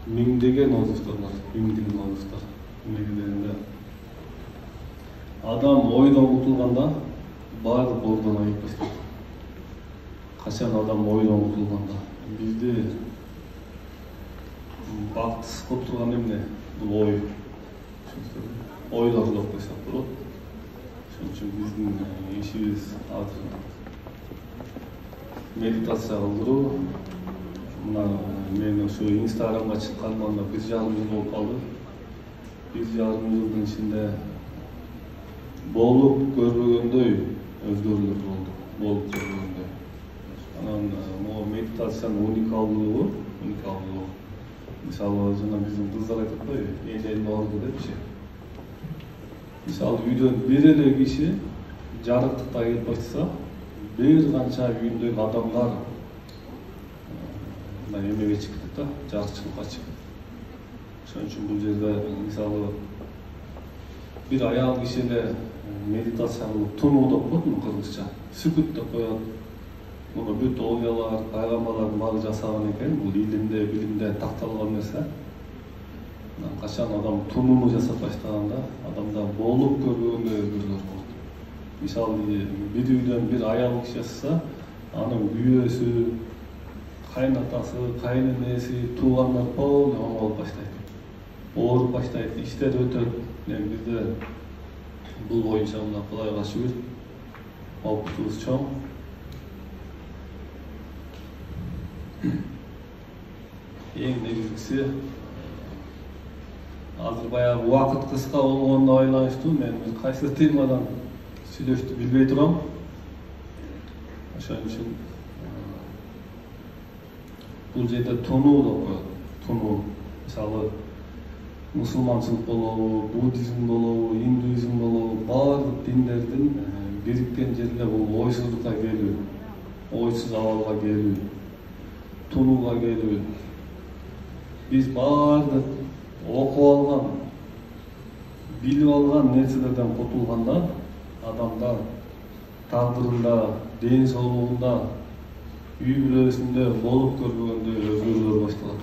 миңдеген озуштар бар, миңдеген озуштар. Негізінде адам ойдан ұтылғанда барлық ордан айып бастайды. Қашан адам ойдан ұтылғанда бізде бақытсыз болып тұрған емне бұл ой. Ойлар жоқ қойсақ болады. Шоның үшін біздің ешіміз медитация қылдыру. Мен ошо Инстаграмга чыкканыма 1,5 жыл болуп калды. 1,5 жылдын ичинде болуп көрбөгөндөй өзгөрүүлөр болду. Болуп көрбөгөндөй. Анан могу медитациянын уникалдуулугу. Мисалы жана биздин кыздар айтат го, эне орду депчи. Мисалы үйдөн бир эле киши жарыктыкта келип баштаса, бир канча үйүндөгү адамдар эмеге чыкты да, жарыкчылыкка чыкты. Ошон үчүн бул жерде мисалы бир аял киши эле медитация кылып тунуу деп коет, кыргызча. Сүкүт деп коет. Муну бүт оюлар, пайгамбарлардын баары жасаган экен. Бул илимде, билимде такталган нерсе. Качан адам тунууну жасап баштаганда, адамда болуп көрбөгөндөй өзгөрүүлөр болот. Мисалы бир үйдөн бир аял киши жасаса, анын күйөөсү, кайнатасы, кайненеси, туугандар полный оңолуп баштайт. Ооруп баштайт, иштер өтөт. Bizde bul boyunca Allah'a şükür опытыбыз чоң. Эң негизгиси азыр баягы убакыт кыска болгонуна байланыштуу мен кайсы темадан сүйлөштү билбей турам. Ошон үчүн бул жерде тонуу деп коет. Тонуу. Мисалы мусулманчылык болобу, буддизм болобу, индуизм болобу, баардык диндердин бириккен жерде бул ойсуздукка келүү, ойсуз абалга келүү, тунууга келүү. Биз баардык окуп алган, билип алган нерселерден кутулганда адамдар тагдырында, ден соолугунда, үй бүлөсүндө болуп көрбөгөндөй өзгөрүүлөр башталат.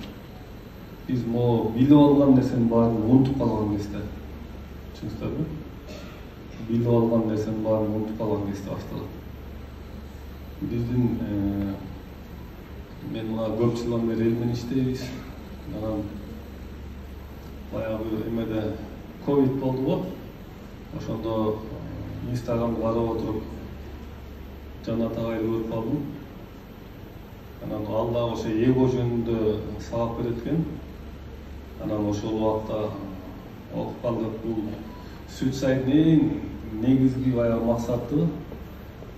Biz mo bilip algan nерсенин баарын унутуп калган кезде. Түшүнүңүздөрбү? Билип алган нерсенин баарын унутуп калган кезде башталат. Биздин мен мына көп жылдан бери эл менен иштейбиз. Анан баягы эмеде ковид болду го. Ошондо Инстаграмды карап отуруп Жанат агайды көрүп калдым. Анан ал дагы ошо эго жөнүндө сабак берет экен. Анан ошол убакта окуп калдык. Бул суицидтин эң негизги баягы максаты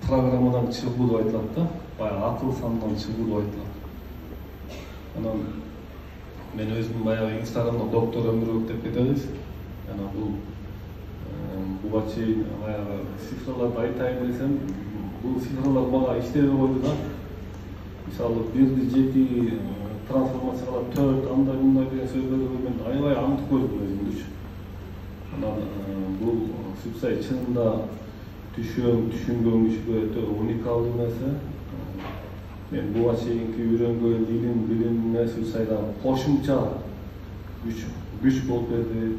программадан чыгуу деп айтылат да. Баягы акыл сандан чыгуу деп айтылат. Анан мен өзүм баягы Инстаграмда доктор Өмүрбек деп кетебиз. Анан буга чейин баягы цифрларды айтайын десем, бул цифрлар мага иштебей койду да. Мисалы бирди жети трансформациялар 4 андай мындай деген сөздөрдү мен аябай аңдып көрдүм өзүмдүчү. Анан бул суицид чынында түшүнгөн кишиге өтө уникалдуу нерсе. Мен буга чейинки үйрөнгөн билимиме суицидга кошумча күч болуп берди,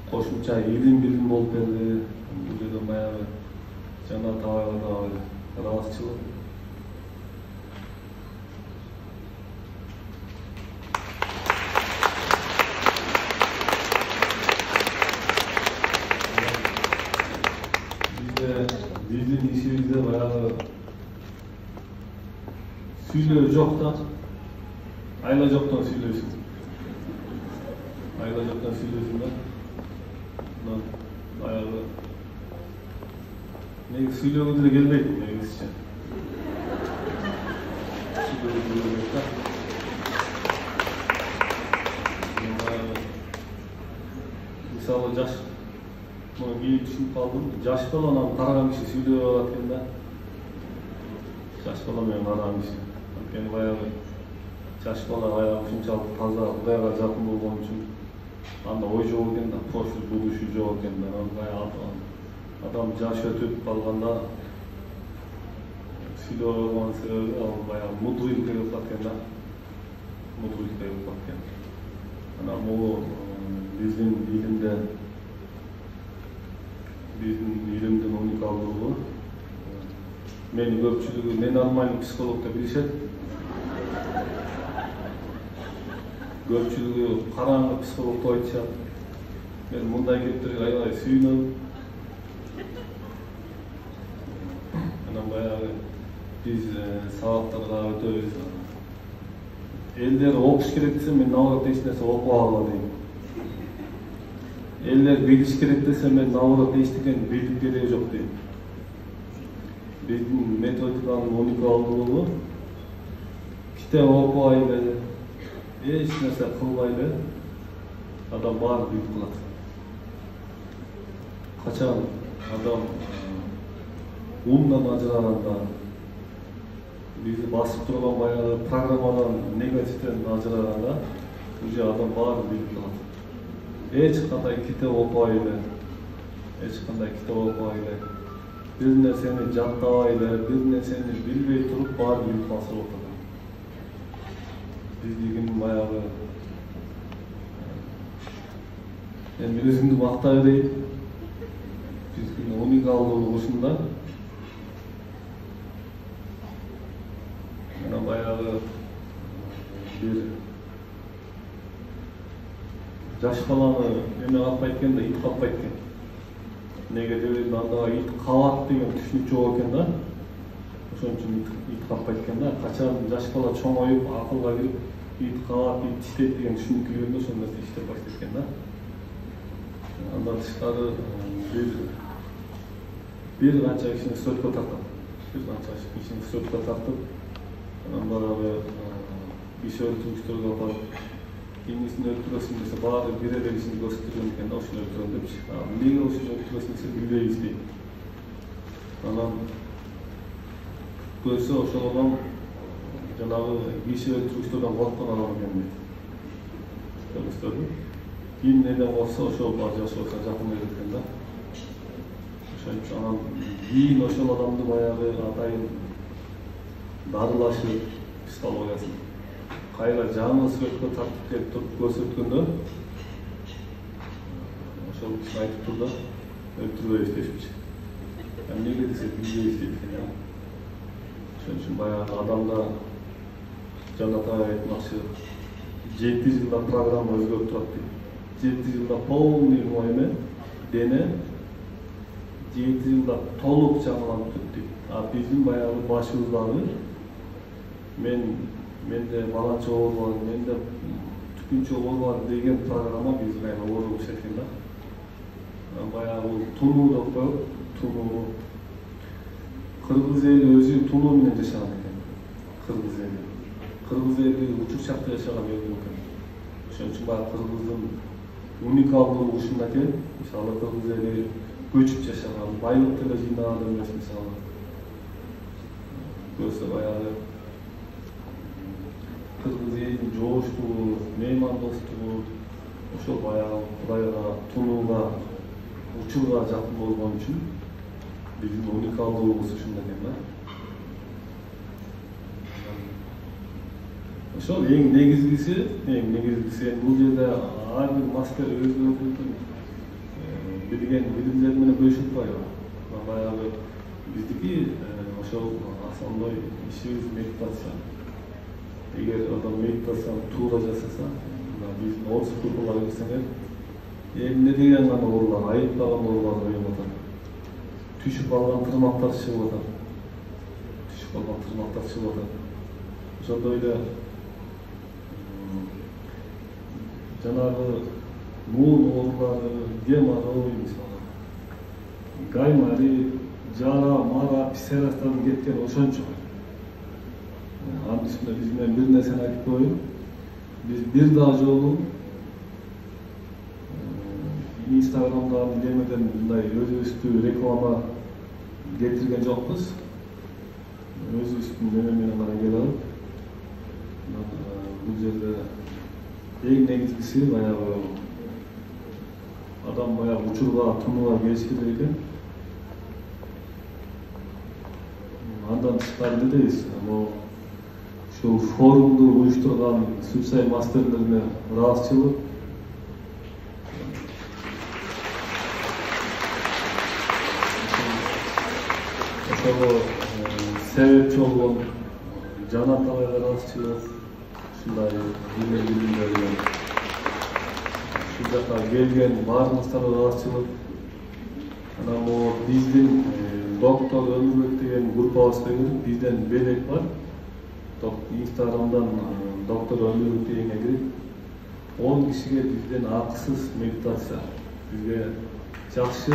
кошумча билим болуп берди. Бул жерде баягы Жанат агайга да ыраазычылык. Биздин ишибизде баягы сүйлөө жок да, айла жоктон сүйлөйсүң. Айла жоктон сүйлөйсүң да. Анан баягы неги сүйлөгө деле келбейт негизичи. Мисалы жаш кейін түсініп қалдым. Жаш баланы қараған киши сүйлөп алат экен да. Жаш бала менен караган киши. Анткени баягы жаш бала баягы ушунчалык таза Кудайга жакын болгон үчүн анда ой жок экен да, прошлый будущий жок экен да. Баягы адам жаш өтүп калганда сүйлөп алган себеби баягы мудрый келип калат экен да. Мудрый келип калат экен. Ana bu bizim ilimden unikallığı. Meni köpçülüğü, meni almayın psikologda bilişet. Köpçülüğü karanlık psikologda aytışat. Men munday kettirip aябай sүйүнөм. Анан баягы биз сабактарга өтөбүз. Элдер окуш керек десе мен наоборот эч нерсе окуп алгыла дейм. Элдер билиш керек десе мен наоборот эчтекен билип кереги жок дейм. Биздин методиканын уникалдуулугу китеп окубайлы, эч нерсе кылбайлы адам баарын билип калат. Качан адам умдан ажыраганда, bizi basıp turgan bayağı programmadan negatiften ajıraganda уже адам баарын билип калат. Эч кандай китеп окубайлы, бир нерсени жаттабайлы, бир нерсени билбей туруп баарын билип калса болот. Биз деген баягы эми өзүмдү мактай берейин. Биздин уникалдуулугу ушунда. Ana bayağı bir жаш баланы эме калып кеткен да, ит калып кеткен. Неге дегенде анда ит калат деген түшүнүк жок экен да. Ошон үчүн ит калып кеткен да. Качан жаш бала чоңоюп, акылга кирип, ит калат, ит тиштейт деген түшүнүк киргенде ошол нерсе иштеп баштайт экен да. Андан тышкары бир канча кишини сотко тартат. Баягы иш өлтүргүчтөргө барып, кимисин өлтүрөсүн десе баары бир эле кишини көрсөтүргөн экен да, ошону өлтүрөм депчи. Эмнеге ошону өлтүрөсүн десе билбейбиз дейт. Анан көрсө ошол адам жанагы киши өлтүргүчтөрдөн корккон адам экен дейт. Көрдүңүздөрбү? Ким неден корксо ошол жашоосуна жакын берет экен да. Ошон үчүн анан кийин ошол адамды баягы атайын дарылашы психологиясын кайра жаңы сүрөткө тартып келип туруп көрсөткөндө ошол киши айтып тур да, өлтүрбөйбүз дешпичи. Эмнеге десе билбейбиз дейт экен да. Ошон үчүн баягы адамда жанатай айтмакчы 7 жылда программа өзгөрүп турат дейт. 7 жылда полный эме дене 7 жылда толук жаңыланып кетти дейт. А биздин баягы башыбыздагы менде баланча оору бар, менде түкүнчө оору бар деген программа бизди кайра оорубуш экен да. Баягы тунуу деп коет, тунуу. Кыргыз эли өзү тунуу менен жашаган экен. Кыргыз эли учурчакта жашаган эл экен. Ошон үчүн баягы кыргыздын уникалдуулугу ушунда экен. Мисалы кыргыз эли көчүп жашаган, байлык деле жыйнаган эмес мисалы. Көрсө баягы кыргыз элинин жооштугу, меймандостугу, ошол баягы Кудайга, тунууга, учурга жакын болгон үчүн биздин уникалдуулугубуз ушунда экен да. Ошол эң негизгиси бул жерде ар бир мастер өзүнүн билген билимдери менен бөлүшүп атпайбы. Баягы биздики ошол асандой ишибиз медитация. Эгер адам медитацияны туура жасаса, биздин орус кылгыла берсеңер, эмне деген гана оорулар, айыптаган оорулар коюп атат. Түшүп алган тырмактар чыгып атат. Ошондой эле жанагы муун оорулары, геморрой мисалы, гаймари, жара, мара, писарастан кеткен ошончо. Анын үстүнө биз менен бир нерсени айтып коеюн. Биз бир дагы жолу Инстаграмдан немеден мындай өзүбүздү реклама кетирген жокпуз. Өзүбүздүн эме менен гана келип, бул жерде эң негизгиси баягы адам баягы учурга, тунууга келиш керек экен. Андан тышкары эмне дейбиз? Ушул форумду уюштурган Сүтсай мастерлерине ыраазычылык, ошого себепчи болгон Жанат агайга ыраазычылык, ушундай билимдер менен ушул жака келген баарыңыздарга ыраазычылык. Анан могу биздин доктор Өмүрбек деген группабызга кирип, бизден белек бар. Инстаграмдан доктор Өмүрбек дегенге кирип 10 кишиге бизден акысыз медитация. Бизге жакшы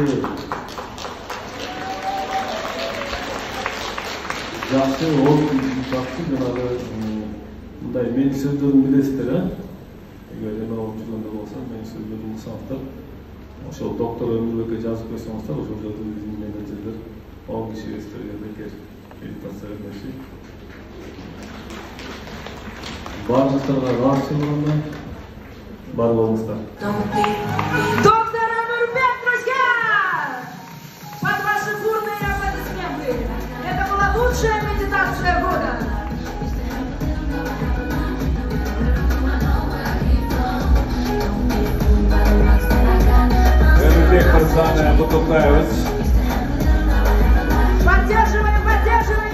жанагы мындай менин сөздөрүмдү билесиздер, эгер эме болуп жүргөндө болсо менин сөздөрүмдү угсаңыздар, ошол доктор Өмүрбекке жазып койсоңуздар, ошол жерде биздин менеджерлер 10 кишиге сиздерге бекер медитация бермекчи. Баарыңыздарга ыраазычылыгымдан бар болуңуздар. Доктор Өмүрбек, друзья! Под ваши бурные аплодисменты. Это была лучшая медитация года. Өмүрбек мырзаны куттуктайбыз. Поддерживаем, поддерживаем!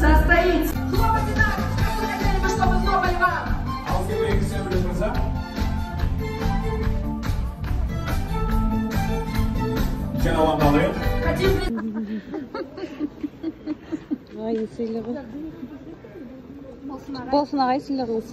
Состоится. Хлопайте нам, хотели, чтобы хлопали вам. Хотим ли... Ай, сыйлығы. Болсын ағай сыйлығыңыз.